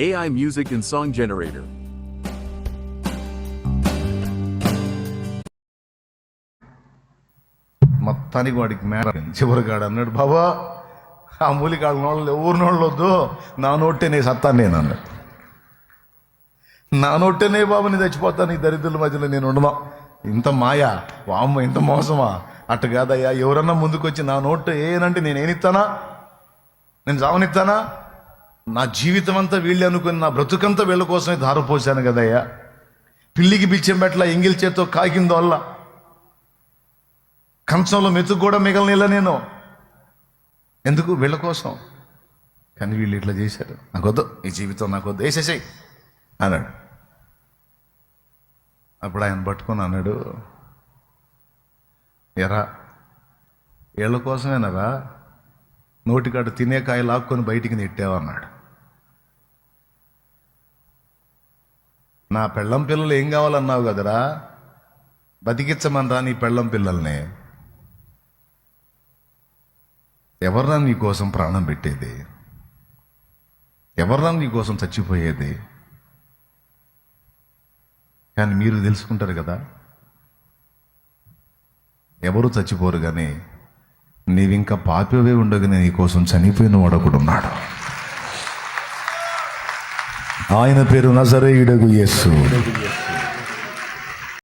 AI music and song generator. మొత్తానికి వాడికి మేర చివరిగాడు అన్నాడు, బాబా ఆ మూలికాళ్ళ నోళ్ళు ఎవరి నోళ్ళు వద్దు, నా నోటేనే సత్తాను నేను అన్నాడు. నా నోటేనే బాబు నీ చచ్చిపోతాను, ఈ దరిద్రుల మధ్యలో నేను ఉండను. ఇంత మాయా వామ్మ, ఇంత మోసమా? అట్ట కాదయ్యా, ఎవరన్నా ముందుకు వచ్చి నా నోటు ఏనంటే నేనేనిస్తానా? నేను చావనిస్తానా? నా జీవితం అంతా వీళ్ళే అనుకుని నా బ్రతుకంతా వీళ్ళ కోసమే ధారపోసాను కదయ్యా. పిల్లికి బిచ్చం పెట్ల ఎంగిల్ చేత్తో కాకిందో వల్ల కంచంలో మెతుకు కూడా మిగలనిలా నేను. ఎందుకు? వీళ్ళ కోసం. కానీ వీళ్ళు ఇట్లా చేశారు. నాకొద్దు, ఈ జీవితం నాకొద్దు, వేసేసాయి అన్నాడు. అప్పుడు ఆయన పట్టుకొని అన్నాడు, ఎరా వీళ్ళ కోసమేనరా నోటికాడ తినే కాయ లాక్కొని బయటికి నెట్టావన్నాడు. నా పెళ్ళం పిల్లలు ఏం కావాలన్నావు కదరా, బతికించమనరా నీ పెళ్ళం పిల్లల్ని. ఎవర్రా నీ కోసం ప్రాణం పెట్టేది? ఎవర్రా నీ కోసం చచ్చిపోయేది? కానీ మీరు తెలుసుకుంటారు కదా, ఎవరు చచ్చిపోరు. కానీ నీవింకా పాపివే ఉండగానే నీ కోసం చనిపోయిన వాడు ఒకడు ఉన్నాడు. ఆయన పేరు నజరేయుడగు యేసు.